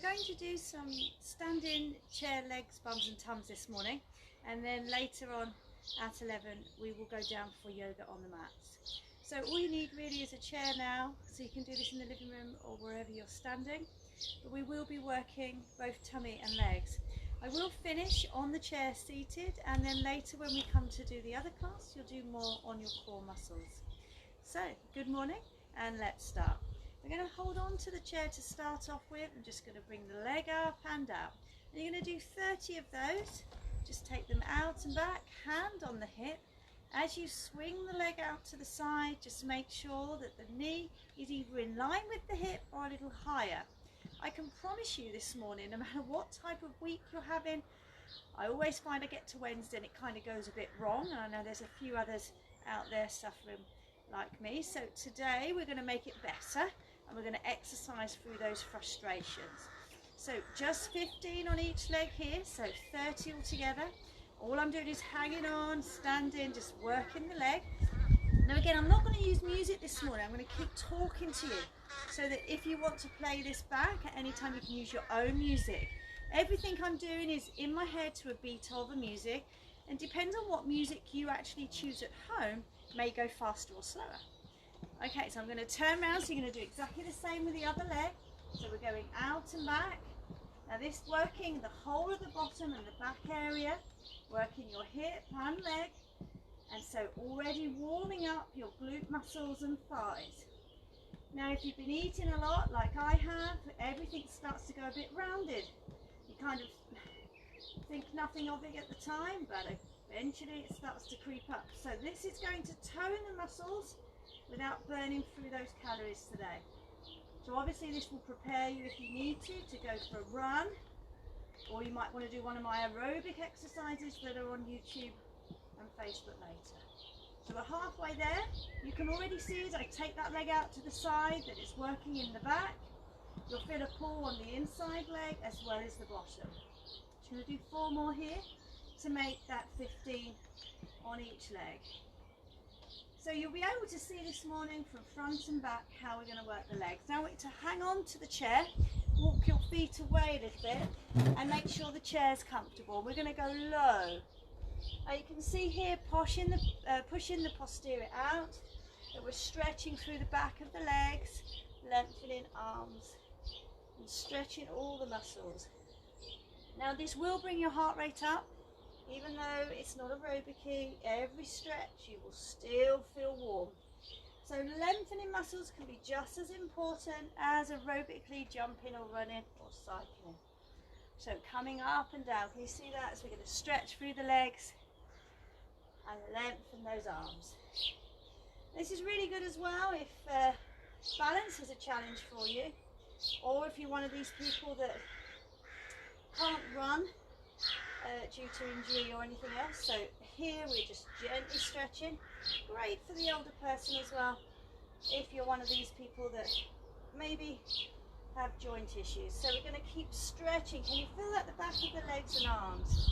going to do some standing chair legs, bums and tums this morning, and then later on at 11 we will go down for yoga on the mats. So all you need really is a chair now, so you can do this in the living room or wherever you're standing, but we will be working both tummy and legs. I will finish on the chair seated, and then later when we come to do the other class you'll do more on your core muscles. So good morning and let's start. We're going to hold on to the chair to start off with. I'm just going to bring the leg up and out. And you're going to do 30 of those. Just take them out and back, hand on the hip. As you swing the leg out to the side, just make sure that the knee is either in line with the hip or a little higher. I can promise you this morning, no matter what type of week you're having, I always find I get to Wednesday and it kind of goes a bit wrong. And I know there's a few others out there suffering like me. So today we're going to make it better. And we're going to exercise through those frustrations. So just 15 on each leg here, so 30 altogether. All I'm doing is hanging on, standing, just working the leg. Now again, I'm not going to use music this morning. I'm going to keep talking to you so that if you want to play this back at any time, you can use your own music. Everything I'm doing is in my head to a beat of a music, and depends on what music you actually choose at home, may go faster or slower. Okay, so I'm going to turn around, so you're going to do exactly the same with the other leg. So we're going out and back. Now this working the whole of the bottom and the back area, working your hip and leg, and so already warming up your glute muscles and thighs. Now if you've been eating a lot like I have, everything starts to go a bit rounded. You kind of think nothing of it at the time, but eventually it starts to creep up. So this is going to tone the muscles without burning through those calories today. So obviously this will prepare you if you need to go for a run, or you might want to do one of my aerobic exercises that are on YouTube and Facebook later. So we're halfway there. You can already see as I take that leg out to the side that it's working in the back. You'll feel a pull on the inside leg as well as the bottom. Just going to do 4 more here to make that 15 on each leg. So you'll be able to see this morning from front and back how we're going to work the legs. Now to hang on to the chair, walk your feet away a little bit and make sure the chair's comfortable. We're going to go low. You can see here pushing the posterior out, that we're stretching through the back of the legs, lengthening arms and stretching all the muscles. Now this will bring your heart rate up. Even though it's not aerobic-y, every stretch you will still feel warm. So lengthening muscles can be just as important as aerobically jumping or running or cycling. So coming up and down, can you see that? So we're going to stretch through the legs and lengthen those arms. This is really good as well if balance is a challenge for you, or if you're one of these people that can't run due to injury or anything else. So here we're just gently stretching. Great for the older person as well, if you're one of these people that maybe have joint issues. So we're going to keep stretching. Can you feel that the back of the legs and arms?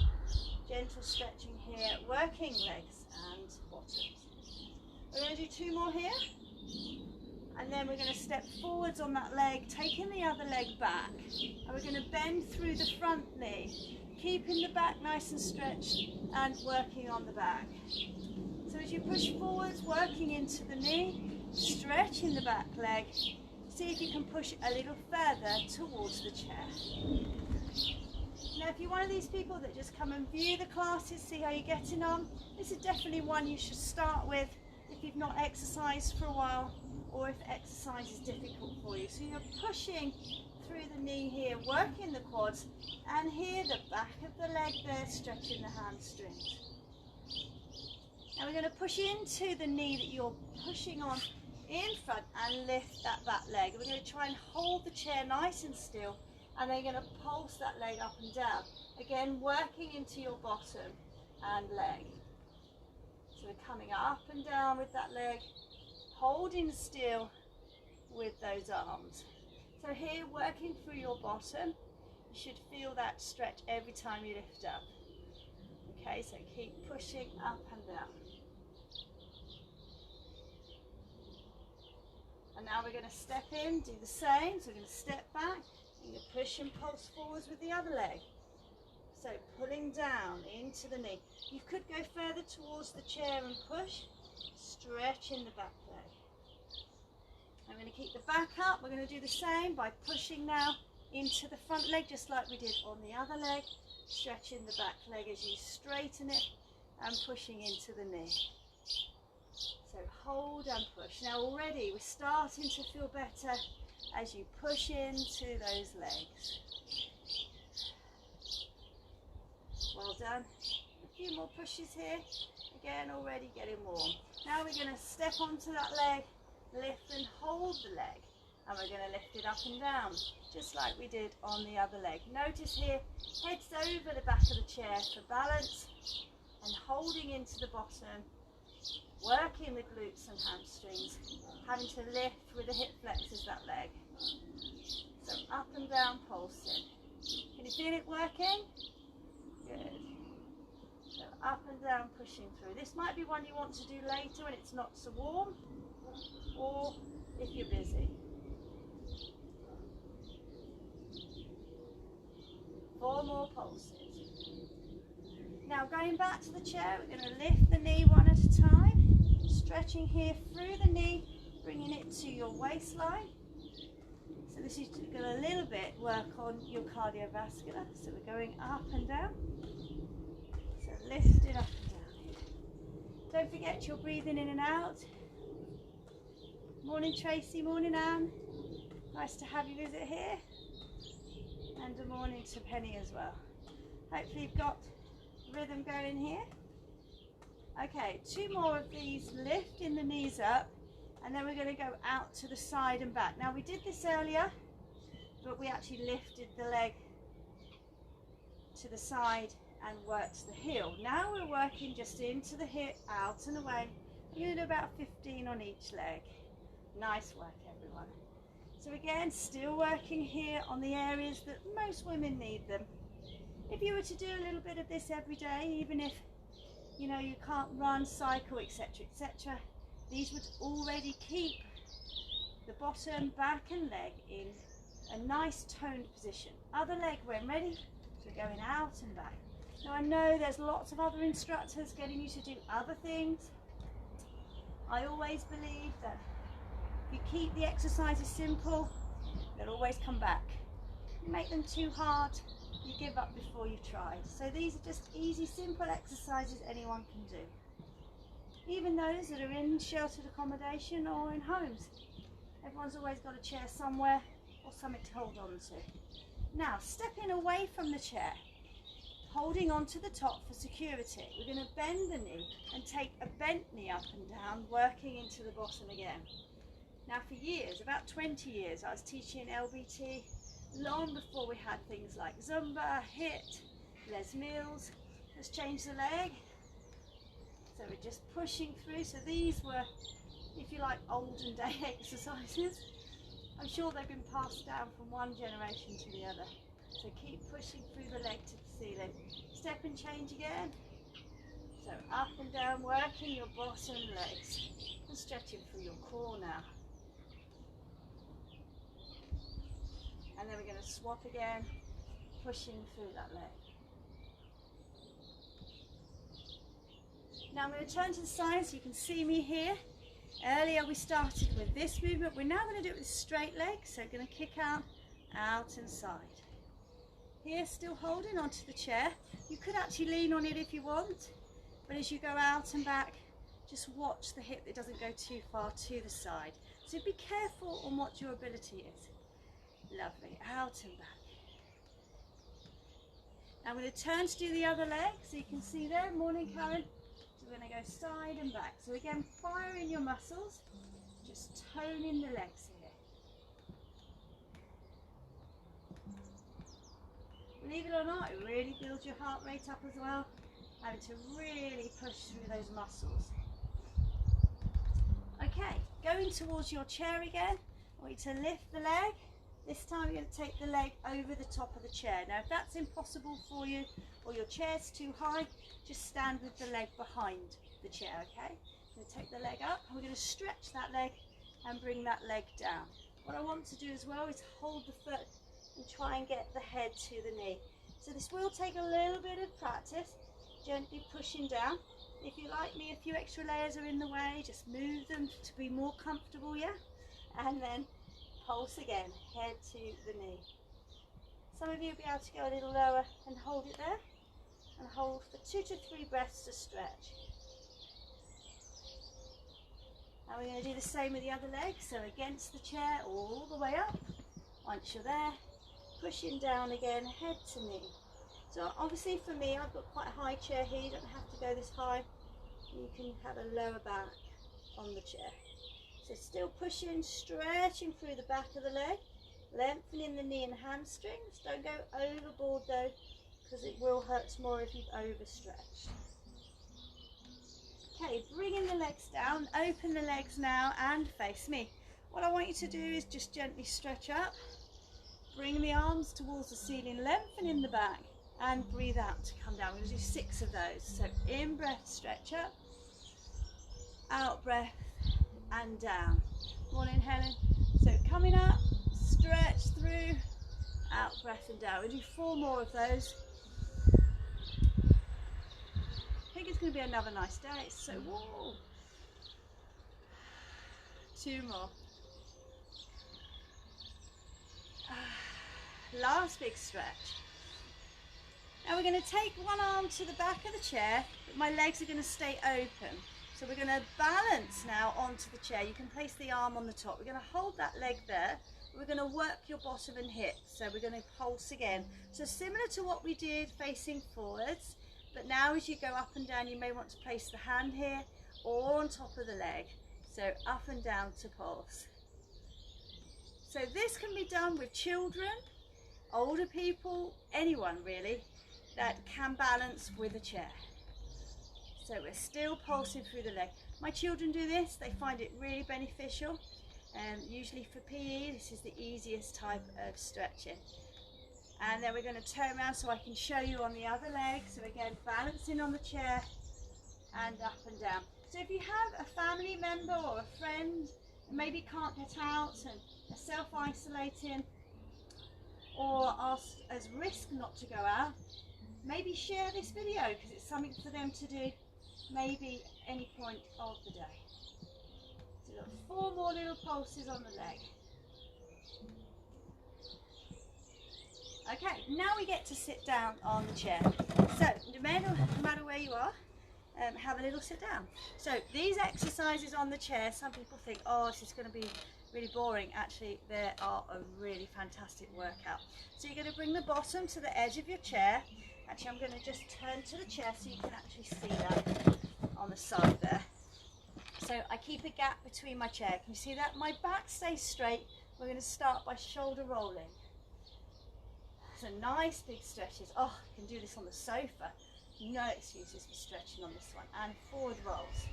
Gentle stretching here, working legs and bottoms. We're going to do 2 more here, and then we're going to step forwards on that leg, taking the other leg back, and we're going to bend through the front knee, keeping the back nice and stretched and working on the back. So as you push forwards, working into the knee, stretching the back leg, see if you can push a little further towards the chair. Now if you're one of these people that just come and view the classes, see how you're getting on, this is definitely one you should start with if you've not exercised for a while, or if exercise is difficult for you. So you're pushing through the knee here, working the quads, and here the back of the leg there, stretching the hamstrings. Now we're going to push into the knee that you're pushing on in front and lift that back leg. We're going to try and hold the chair nice and still, and then you're going to pulse that leg up and down. Again, working into your bottom and leg. So we're coming up and down with that leg, holding still with those arms. So here, working through your bottom, you should feel that stretch every time you lift up. Okay, so keep pushing up and down. And now we're going to step in, do the same. So we're going to step back, And you push and pulse forwards with the other leg. So pulling down into the knee. You could go further towards the chair and push, stretching the back leg. I'm going to keep the back up. We're going to do the same by pushing now into the front leg, just like we did on the other leg, stretching the back leg as you straighten it and pushing into the knee. So hold and push. Now already we're starting to feel better as you push into those legs. Well done. A few more pushes here. Again, already getting warm. Now we're going to step onto that leg, lift and hold the leg. And we're going to lift it up and down, just like we did on the other leg. Notice here, head's over the back of the chair for balance and holding into the bottom, working the glutes and hamstrings, having to lift with the hip flexors that leg. So up and down pulsing. Can you feel it working? Good. So up and down pushing through. This might be one you want to do later when it's not so warm, or if you're busy. 4 more pulses. Now going back to the chair, we're going to lift the knee one at a time, stretching here through the knee, bringing it to your waistline. So this is going to a little bit work on your cardiovascular. So we're going up and down. So lift it up and down. Don't forget you're breathing in and out. Morning Tracy, morning Anne. Nice to have you visit here. And a morning to Penny as well. Hopefully you've got rhythm going here. Okay, 2 more of these, lifting the knees up, and then we're going to go out to the side and back. Now we did this earlier, but we actually lifted the leg to the side and worked the heel. Now we're working just into the hip, out and away. We're going to do about 15 on each leg. Nice work, everyone. So again, still working here on the areas that most women need them. If you were to do a little bit of this every day, even if you know you can't run, cycle, etc., etc., these would already keep the bottom, back and leg in a nice toned position. Other leg when ready, so we're going out and back. Now I know there's lots of other instructors getting you to do other things. I always believe that if you keep the exercises simple, they'll always come back. You make them too hard, you give up before you've tried. So these are just easy, simple exercises anyone can do. Even those that are in sheltered accommodation or in homes. Everyone's always got a chair somewhere or something to hold on to. Now, stepping away from the chair, holding on to the top for security. We're going to bend the knee and take a bent knee up and down, working into the bottom again. Now for years, about 20 years, I was teaching LBT long before we had things like Zumba, HIIT, Les Mills. Let's change the leg. So we're just pushing through. So these were, if you like, olden day exercises. I'm sure they've been passed down from one generation to the other. So keep pushing through the leg to the ceiling. Step and change again. So up and down, working your bottom legs and stretching through your core now. And then we're going to swap again, pushing through that leg. Now I'm going to turn to the side so you can see me here. Earlier we started with this movement. We're now going to do it with straight legs. So we're going to kick out, out and side. Here, still holding onto the chair. You could actually lean on it if you want, but as you go out and back, just watch the hip that doesn't go too far to the side. So be careful on what your ability is. Lovely, out and back. Now I'm going to turn to do the other leg, so you can see there, morning Karen. So we're going to go side and back. So again, firing your muscles, just toning the legs here. Believe it or not, it really builds your heart rate up as well, having to really push through those muscles. Okay, going towards your chair again, I want you to lift the leg. This time you're going to take the leg over the top of the chair. Now if that's impossible for you or your chair's too high, just stand with the leg behind the chair, okay? We're going to take the leg up, and we're going to stretch that leg and bring that leg down. What I want to do as well is hold the foot and try and get the head to the knee. So this will take a little bit of practice, gently pushing down. If you like me, a few extra layers are in the way, just move them to be more comfortable, yeah? And then pulse again, head to the knee. Some of you will be able to go a little lower and hold it there, and hold for 2 to 3 breaths to stretch. Now we're going to do the same with the other leg, so against the chair all the way up. Once you're there, pushing down again, head to knee. So obviously for me, I've got quite a high chair here, you don't have to go this high. You can have a lower back on the chair. So still pushing, stretching through the back of the leg, lengthening the knee and hamstrings. Don't go overboard though, because it will hurt more if you've overstretched. Okay, bringing the legs down, open the legs now and face me. What I want you to do is just gently stretch up, bring the arms towards the ceiling, lengthening the back, and breathe out to come down. We're going to do 6 of those. So in breath, stretch up, out breath, and down. Morning, Helen. So coming up, stretch through, out breath and down. We'll do 4 more of those. I think it's going to be another nice day. So, whoa. 2 more. Last big stretch. Now we're going to take one arm to the back of the chair, but my legs are going to stay open. So we're going to balance now onto the chair. You can place the arm on the top. We're going to hold that leg there. We're going to work your bottom and hips. So we're going to pulse again. So similar to what we did facing forwards, but now as you go up and down, you may want to place the hand here or on top of the leg. So up and down to pulse. So this can be done with children, older people, anyone really that can balance with a chair. So we're still pulsing through the leg. My children do this, they find it really beneficial. Usually for PE, this is the easiest type of stretching. And then we're going to turn around so I can show you on the other leg. So again, balancing on the chair and up and down. So if you have a family member or a friend who maybe can't get out and are self-isolating or are as risk not to go out, maybe share this video because it's something for them to do maybe any point of the day. So we've got 4 more little pulses on the leg. Okay, now we get to sit down on the chair. So no matter where you are, have a little sit down. So these exercises on the chair, some people think, oh, this is going to be really boring. Actually, they are a really fantastic workout. So you're going to bring the bottom to the edge of your chair. Actually, I'm going to just turn to the chair so you can actually see that on the side there. So I keep a gap between my chair. Can you see that? My back stays straight. We're going to start by shoulder rolling. So nice big stretches. Oh, you can do this on the sofa. No excuses for stretching on this one. And forward rolls.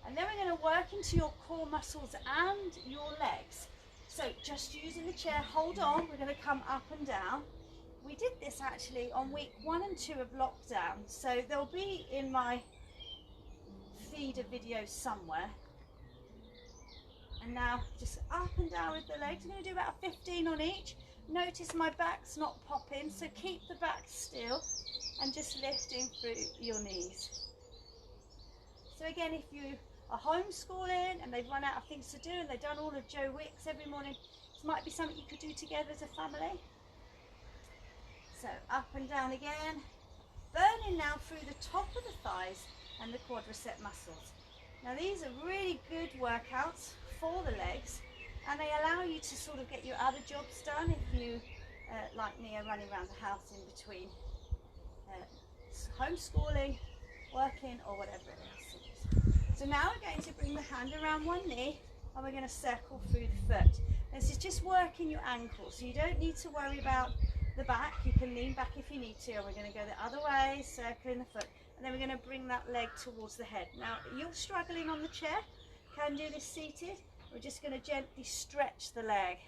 And then we're going to work into your core muscles and your legs. So just using the chair, hold on. We're going to come up and down. We did this actually on week 1 and 2 of lockdown. So they'll be in my feed of videos somewhere. And now just up and down with the legs. I'm going to do about 15 on each. Notice my back's not popping, so keep the back still and just lifting through your knees. So again, if you are homeschooling and they've run out of things to do and they've done all of Joe Wicks every morning, this might be something you could do together as a family. So up and down again, burning now through the top of the thighs and the quadricep muscles. Now these are really good workouts for the legs, and they allow you to sort of get your other jobs done if you, like me, are running around the house in between homeschooling, working, or whatever it is. So now we're going to bring the hand around one knee and we're going to circle through the foot. This is just working your ankles, so you don't need to worry about the back. You can lean back if you need to, and we're going to go the other way, circling the foot, and then we're going to bring that leg towards the head. Now, you're struggling on the chair, can do this seated. We're just going to gently stretch the leg.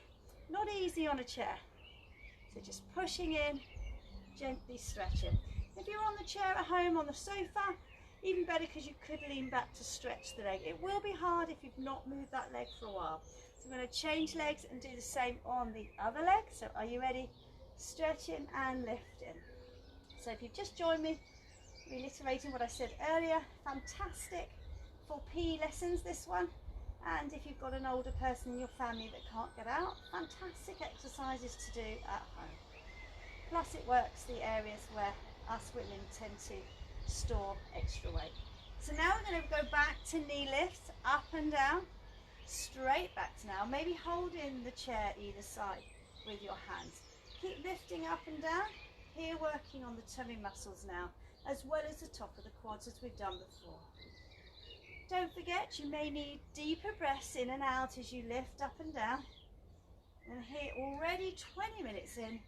Not easy on a chair. So just pushing in, gently stretching. If you're on the chair at home, on the sofa, even better because you could lean back to stretch the leg. It will be hard if you've not moved that leg for a while. So I'm going to change legs and do the same on the other leg. So are you ready? Stretching and lifting. So if you've just joined me, reiterating what I said earlier, fantastic for PE lessons, this one. And if you've got an older person in your family that can't get out, fantastic exercises to do at home. Plus it works the areas where us women tend to store extra weight. So now we're going to go back to knee lifts, up and down, straight back to now. Maybe hold in the chair either side with your hands. Keep lifting up and down. Here working on the tummy muscles now, as well as the top of the quads as we've done before. Don't forget, you may need deeper breaths in and out as you lift up and down. And here already 20 minutes in,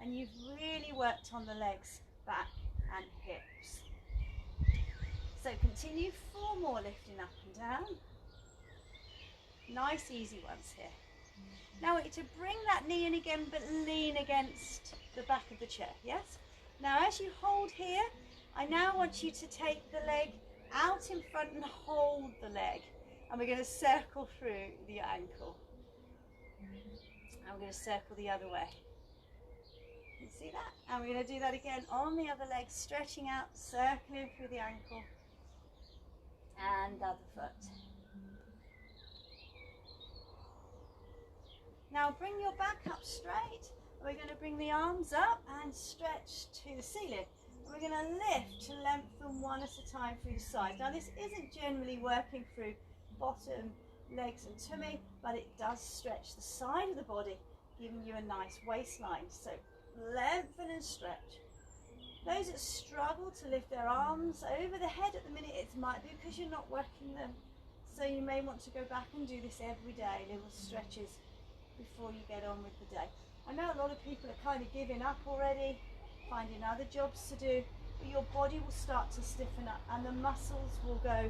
and you've really worked on the legs, back and hips. So continue 4 more lifting up and down. Nice easy ones here. Now I want you to bring that knee in again, but lean against the back of the chair, yes? Now as you hold here, I now want you to take the leg out in front and hold the leg. And we're going to circle through the ankle. And we're going to circle the other way. You see that? And we're going to do that again on the other leg, stretching out, circling through the ankle. And the other foot. Now bring your back up straight. We're going to bring the arms up and stretch to the ceiling. We're going to lift to lengthen one at a time through the sides. Now this isn't generally working through bottom, legs and tummy, but it does stretch the side of the body, giving you a nice waistline. So lengthen and stretch. Those that struggle to lift their arms over the head at the minute, it might be because you're not working them. So you may want to go back and do this every day, little stretches before you get on with the day. I know a lot of people are kind of giving up already, finding other jobs to do, but your body will start to stiffen up and the muscles will go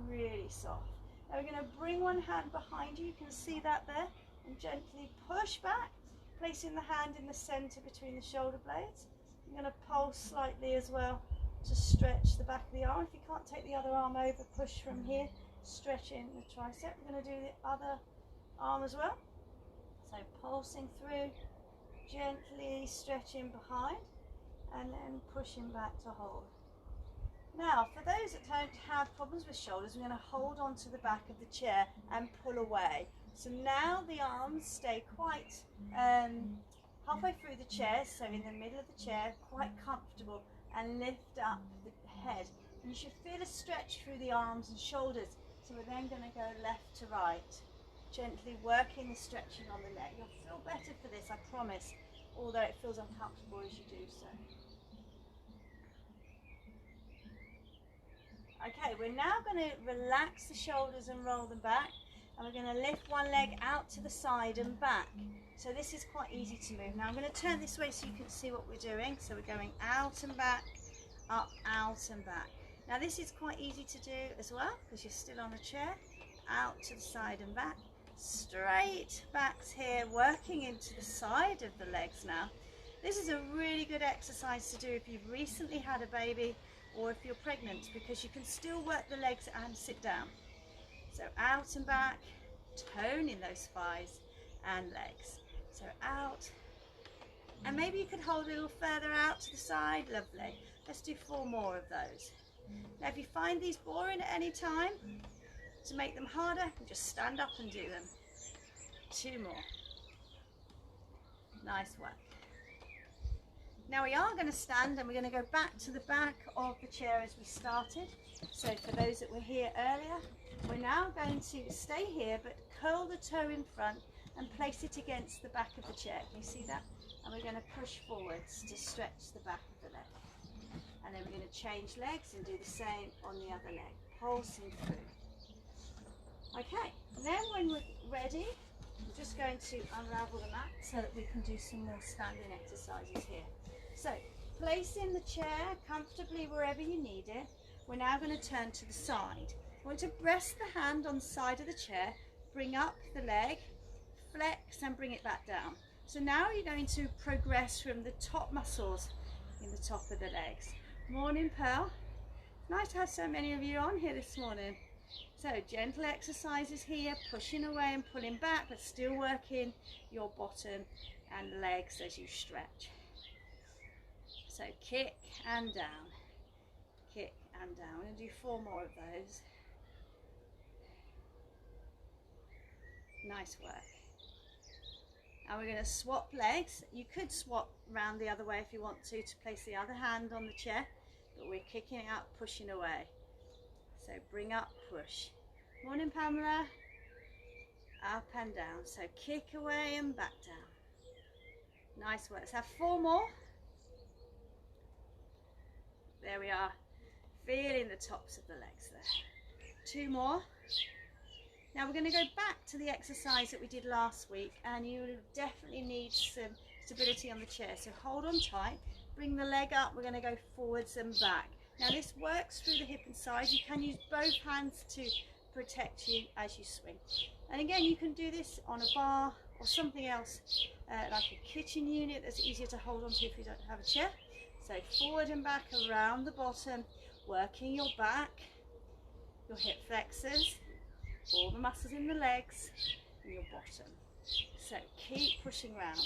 really soft. Now we're going to bring one hand behind you, you can see that there, and gently push back, placing the hand in the center between the shoulder blades. You're going to pulse slightly as well to stretch the back of the arm. If you can't take the other arm over, push from here, stretching the tricep. We're going to do the other arm as well. So pulsing through, gently stretching behind, and then pushing back to hold. Now, for those that don't have problems with shoulders, we're going to hold on to the back of the chair and pull away. So now the arms stay quite halfway through the chair, so in the middle of the chair, quite comfortable, and lift up the head. And you should feel a stretch through the arms and shoulders. So we're then going to go left to right. Gently working the stretching on the neck. You'll feel better for this, I promise, although it feels uncomfortable as you do so. Okay, we're now going to relax the shoulders and roll them back, and we're going to lift one leg out to the side and back. So this is quite easy to move. Now I'm going to turn this way so you can see what we're doing. So we're going out and back, up, out and back. Now this is quite easy to do as well because you're still on a chair. Out to the side and back. Straight backs here, working into the side of the legs now. This is a really good exercise to do if you've recently had a baby or if you're pregnant, because you can still work the legs and sit down. So out and back, toning those thighs and legs. So out, and maybe you could hold a little further out to the side. Lovely. Let's do 4 more of those. Now if you find these boring at any time, to make them harder, you just stand up and do them. 2 more. Nice work. Now we are going to stand and we're going to go back to the back of the chair as we started. So for those that were here earlier, we're now going to stay here but curl the toe in front and place it against the back of the chair. Can you see that? And we're going to push forwards to stretch the back of the leg. And then we're going to change legs and do the same on the other leg, pulsing through. Okay, and then when we're ready, I'm just going to unravel the mat so that we can do some more standing exercises here. So, placing the chair comfortably wherever you need it, we're now going to turn to the side. I want to rest the hand on the side of the chair, bring up the leg, flex and bring it back down. So now you're going to progress from the top muscles in the top of the legs. Morning, Pearl. Nice to have so many of you on here this morning. So gentle exercises here, pushing away and pulling back, but still working your bottom and legs as you stretch. So kick and down, kick and down. We're going to do 4 more of those. Nice work. And we're going to swap legs. You could swap round the other way if you want to place the other hand on the chair, but we're kicking it out, pushing away. So bring up, push. Morning, Pamela. Up and down. So kick away and back down. Nice work. Let's have 4 more. There we are. Feeling the tops of the legs there. 2 more. Now we're going to go back to the exercise that we did last week, and you definitely need some stability on the chair. So hold on tight, bring the leg up, we're going to go forwards and back. Now this works through the hip and side. You can use both hands to protect you as you swing. And again, you can do this on a bar or something else like a kitchen unit that's easier to hold on to if you don't have a chair. So forward and back around the bottom, working your back, your hip flexors, all the muscles in the legs and your bottom. So keep pushing round.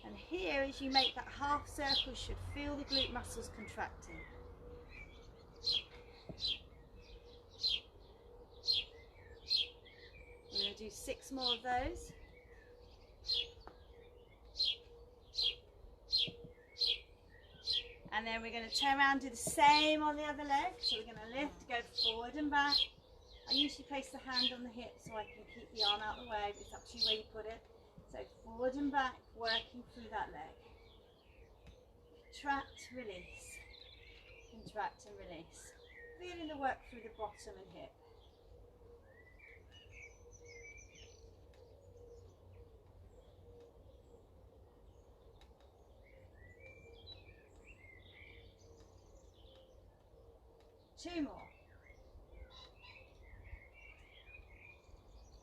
And here, as you make that half circle, you should feel the glute muscles contracting. We're going to do 6 more of those. And then we're going to turn around and do the same on the other leg. So we're going to lift, go forward and back. I usually place the hand on the hip so I can keep the arm out of the way. It's up to you where you put it. So forward and back, working through that leg. Contract, release. Contract and release. Feeling the work through the bottom and hip. Two more.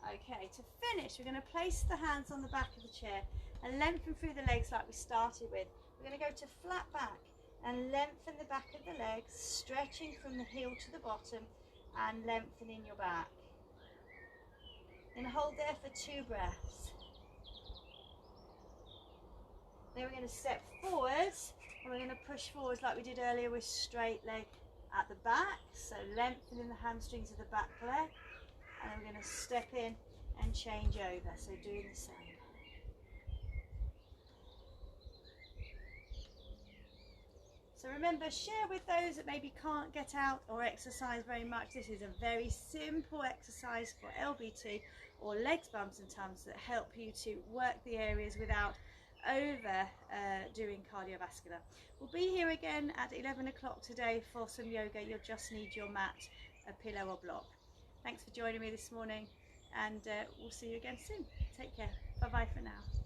Okay, to finish, we're going to place the hands on the back of the chair and lengthen through the legs like we started with. We're going to go to flat back and lengthen the back of the legs, stretching from the heel to the bottom and lengthening your back. Then hold there for 2 breaths. Then we're going to step forwards and we're going to push forwards like we did earlier with straight leg at the back. So lengthening the hamstrings of the back leg. And we're going to step in and change over, so doing the same. So remember, share with those that maybe can't get out or exercise very much. This is a very simple exercise for LBT or legs, bums and tums that help you to work the areas without doing cardiovascular. We'll be here again at 11 o'clock today for some yoga. You'll just need your mat, a pillow or block. Thanks for joining me this morning, and we'll see you again soon. Take care. Bye-bye for now.